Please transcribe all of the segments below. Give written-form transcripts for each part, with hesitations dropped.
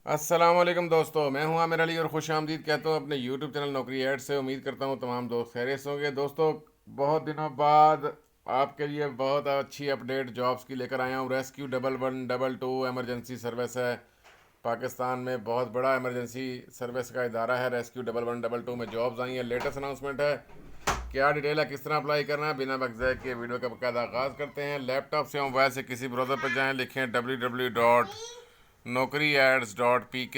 अस्सलाम वालेकुम दोस्तों, मैं हूं आमिर अली और खुश आमदीद कहता हूं अपने यूट्यूब चैनल नौकरी ऐड से। उम्मीद करता हूं तमाम दोस्त खैरियत से होंगे। दोस्तों, बहुत दिनों बाद आपके लिए बहुत अच्छी अपडेट जॉब्स की लेकर आया हूं। रेस्क्यू 1112 एमरजेंसी सर्विस है। पाकिस्तान में बहुत बड़ा एमरजेंसी सर्विस का इदारा है। रेस्क्यू 1112 में जॉब्स आई हैं। लेटेस्ट अनाउंसमेंट है। क्या डिटेल है, किस तरह अप्लाई करना है, बिना वक्त ज़ाय के वीडियो का बाकायदा आगाज़ करते हैं। लैपटॉप से मोबाइल से किसी ब्राउज़र पर जाएं, लिखें www.naukri-ads.pk,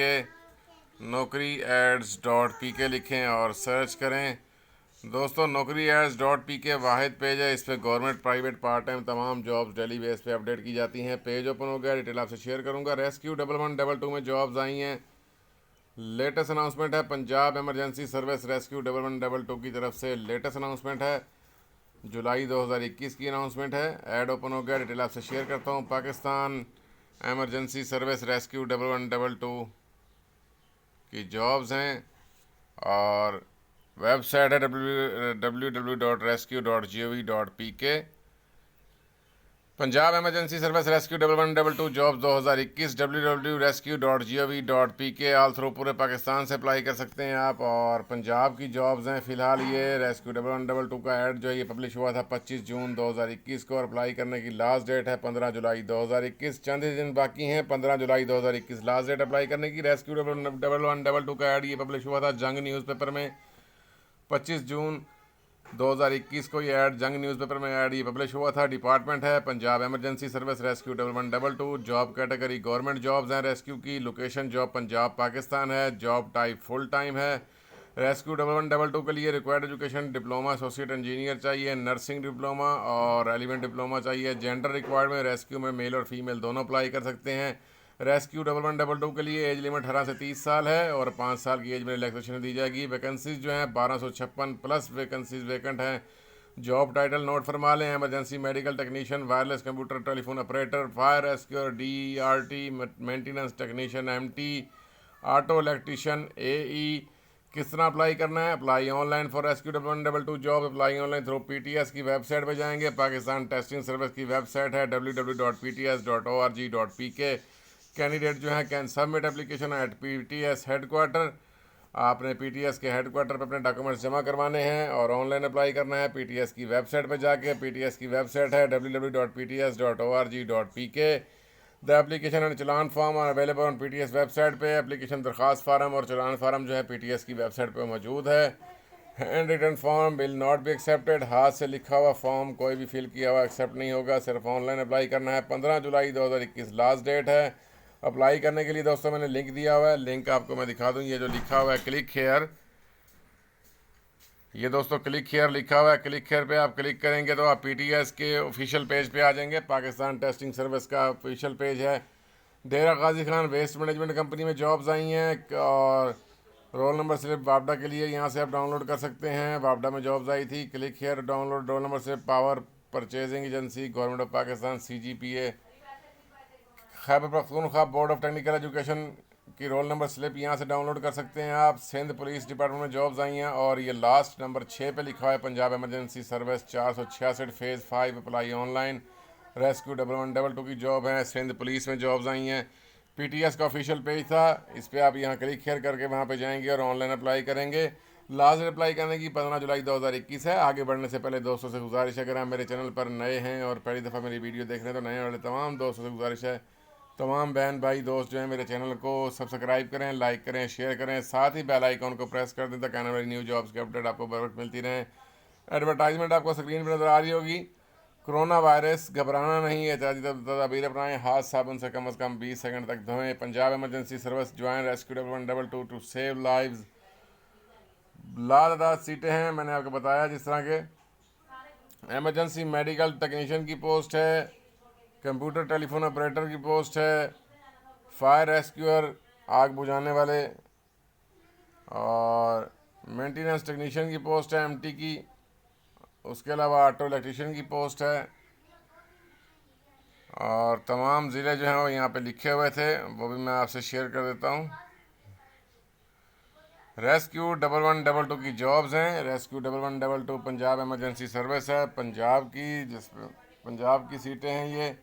naukri-ads.pk लिखें और सर्च करें। दोस्तों, naukri-ads.pk वाहिद पेज है। इस पर गवर्नमेंट, प्राइवेट, पार्ट टाइम तमाम जॉब्स डेली बेस पे अपडेट की जाती हैं। पेज ओपन हो गया, डिटेल आपसे शेयर करूंगा। रेस्क्यू 1112 में जॉब्स आई हैं। लेटेस्ट अनाउंसमेंट है। पंजाब एमरजेंसी सर्विस रेस्क्यू 1112 की तरफ से लेटेस्ट अनाउंसमेंट है। जुलाई 2021 की अनाउंसमेंट है। ऐड ओपन हो गया, डिटेल आपसे शेयर करता हूँ। पाकिस्तान एमरजेंसी सर्विस रेस्क्यू 1112 की जॉब्स हैं और वेबसाइट है www.rescue.gov.pk। Punjab emergency service rescue 1112 jobs 2021 www.rescue.gov.pk all through पूरे पाकिस्तान से अप्लाई कर सकते हैं आप। और पंजाब की जॉब्स हैं फ़िलहाल। ये रेस्क्यू 1112 का ऐड जो है ये पब्लिश हुआ था 25 जून 2021 को और अप्लाई करने की लास्ट डेट है 15 जुलाई 2021। चंद ही दिन बाकी हैं। 15 जुलाई 2021 लास्ट डेट अप्लाई करने की। रेस्क्यू 1112 का ऐड ये पब्लिश हुआ था जंग न्यूज़पेपर में 25 जून 2021 को। ये ऐड जंग न्यूज़पेपर में ऐड ये पब्लिश हुआ था। डिपार्टमेंट है Punjab emergency service rescue 1112। Job category government jobs हैं रेस्क्यू की। लोकेशन जॉब पंजाब पाकिस्तान है। जॉब टाइप फुल टाइम है। रेस्क्यू 1112 के लिए required education diploma associate engineer चाहिए, नर्सिंग डिप्लोमा और एलिमेंट डिप्लोमा चाहिए। जेंडर रिक्वायर्ड में रेस्क्यू में मेल और फीमेल दोनों अप्लाई कर सकते हैं। रेस्क्यू 1112 के लिए एज लिमिट 18 से 30 साल है और 5 साल की एज में रिलैक्सेशन दी जाएगी। वैकेंसीज जो हैं 1256 प्लस वैकेंसीज वैकेंट हैं। जॉब टाइटल नोट फरमा लें। Emergency medical technician, wireless computer telephone operator, fire rescue, DRT maintenance technician, MT, auto electrician, AE। किस तरह अप्लाई करना है? Apply online for rescue 1112 job. Apply online through PTS की website पर जाएंगे। पाकिस्तान टेस्टिंग सर्विस की वेबसाइट है www.pts.org.pk। कैंडिडेट जो है can submit application at PTS headquarter. आपने PTS के हेडक्वार्टर पर अपने डॉक्यूमेंट्स जमा करवाने हैं और ऑनलाइन अप्लाई करना है PTS की वेबसाइट पर जाके। PTS की वेबसाइट है www.pts.org.pk। The application and challan form are available on PTS website पे। एप्लीकेशन दरखास्त फार्म और चलान फार्म जो है PTS की वेबसाइट पर मौजूद है। Hand written form will not be accepted. हाथ से लिखा हुआ फॉर्म कोई भी फिल किया हुआ एक्सेप्ट नहीं होगा। सिर्फ ऑनलाइन अप्लाई करना है। 15 जुलाई 2021 लास्ट डेट है। अप्लाई करने के लिए दोस्तों मैंने लिंक दिया हुआ है। लिंक आपको मैं दिखा दूँ। ये जो लिखा हुआ है क्लिक हेयर, ये दोस्तों क्लिक हेयर लिखा हुआ है। क्लिक हेयर पे आप क्लिक करेंगे तो आप PTS के ऑफिशियल पेज पे आ जाएंगे। पाकिस्तान टेस्टिंग सर्विस का ऑफिशियल पेज है। डेरा Ghazi Khan waste management company में जॉब्स आई हैं और रोल नंबर स्लिप वापडा के लिए यहाँ से आप डाउनलोड कर सकते हैं। वापडा में जॉब्स आई थी। Click here download roll number slip power purchasing agency government of Pakistan CGPA Khyber Pakhtunkhwa board of technical education की रोल नंबर स्लिप यहाँ से डाउनलोड कर सकते हैं आप। सिंध पुलिस डिपार्टमेंट में जॉब्स आई हैं और ये लास्ट नंबर 6 पे लिखा है Punjab emergency service 466 phase 5 apply online. Rescue 1112 की जॉब है। सिंध पुलिस में जॉब्स आई हैं। PTS का ऑफिशियल पेज था, इस पर आप यहाँ क्लिक शेयर करके वहाँ पे जाएंगे और ऑनलाइन अप्लाई करेंगे। लास्ट डेट अप्लाई करने की 15 जुलाई 2021 है। आगे बढ़ने से पहले दोस्तों से गुजारिश है, अगर आप मेरे चैनल पर नए हैं और पहली दफ़ा मेरी वीडियो देख रहे हैं तो नए वाले तमाम दोस्तों से गुजारिश है, तमाम बहन भाई दोस्त जो हैं मेरे चैनल को सब्सक्राइब करें, लाइक करें, शेयर करें, साथ ही बेल आइकॉन को प्रेस कर दें ताकि आने वाली न्यू जॉब्स की अपडेट आपको बर वक्त मिलती रहें। एडवर्टाइजमेंट आपको स्क्रीन पर नज़र आ रही होगी। कोरोना वायरस, घबराना नहीं है, तदाबीर अपनाएं। हाथ साबुन से कम 20 सेकंड तक धोएं। Punjab emergency service join rescue 1112 to save lives. लादाद सीटें हैं, मैंने आपको बताया जिस तरह के। एमरजेंसी मेडिकल टेक्नीशियन की पोस्ट है, कंप्यूटर टेलीफोन ऑपरेटर की पोस्ट है, फायर रेस्क्यूअर आग बुझाने वाले और मेंटेनेंस टेक्नीशियन की पोस्ट है MT की। उसके अलावा ऑटो इलेक्ट्रीशियन की पोस्ट है और तमाम ज़िले जो हैं वो यहाँ पे लिखे हुए थे, वो भी मैं आपसे शेयर कर देता हूँ। रेस्क्यू 1112 की जॉब्स हैं। रेस्क्यू 1112 पंजाब एमरजेंसी सर्विस है पंजाब की, पंजाब की सीटें हैं ये।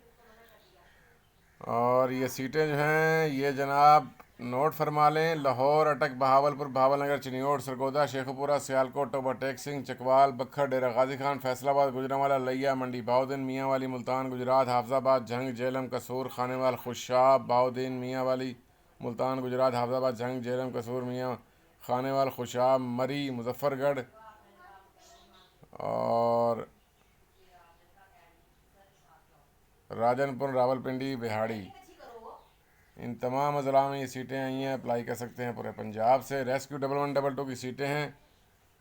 और ये सीटें जो हैं ये जनाब नोट फरमा लें। लाहौर, अटक, बहावलपुर, भावलनगर, चिन्योट, सरगोदा, शेखुपुरा, सियालकोट, टोबा सिंह, चकवाल, बखर, डेरा गाजी खान, फैसलाबाद, गुजरांवाला, लिया, मंडी बाउद्दीन, मियांवाली, मुल्तान गुजरात, हाफजाबाद, झंग, जेलम, कसूर, खानेवाल, खुशाब, बाउद्दीन, मियांवाली, मुल्तान गुजरात, हाफजाबाद, झंग, जेलम, कसूर, मियाँ, खानेवाल, खुशाब, मरी, मुजफ्फरगढ़ और राजनपुर, रावलपिंडी, बिहाड़ी, इन तमाम अजला में ये सीटें आई हैं। अप्लाई कर सकते हैं पूरे पंजाब से। रेस्क्यू 1112 की सीटें हैं।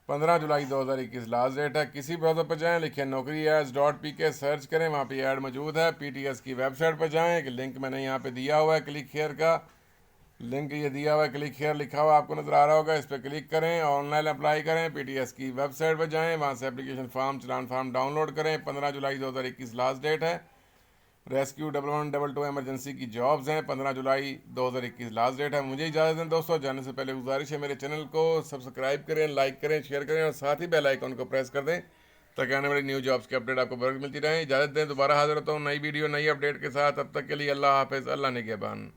15 जुलाई 2021 लास्ट डेट है। किसी ब्राउज़र पर जाएं, लिखें नौकरी एड्स .pk, सर्च करें, वहाँ पे ऐड मौजूद है। PTS की वेबसाइट पर जाएं, कि लिंक मैंने यहाँ पे दिया हुआ है, क्लिक हेयर का लिंक ये दिया हुआ है, क्लिक हेयर लिखा हुआ आपको नज़र आ रहा होगा, इस पर क्लिक करें, ऑनलाइन अप्लाई करें। PTS की वेबसाइट पर जाएँ, वहाँ से एप्लीकेशन फॉर्म, चलान फॉर्म डाउनलोड करें। 15 जुलाई 2021 लास्ट डेट है। रेस्क्यू 1112 एमरजेंसी की जॉब्स हैं। 15 जुलाई 2021 लास्ट डेट है। मुझे इजाज़त दें दोस्तों। जाने से पहले गुजारिश है, मेरे चैनल को सब्सक्राइब करें, लाइक करें, शेयर करें और साथ ही बेल आइकन को प्रेस कर दें, ताकि आने वाली न्यू जॉब्स की अपडेट आपको बरकत मिलती रहे। इजाज़त दें, दोबारा हाजिर होता हूँ नई वीडियो नई अपडेट के साथ। अब तक के लिए अल्लाह हाफिज़, अल्लाह निगहबान।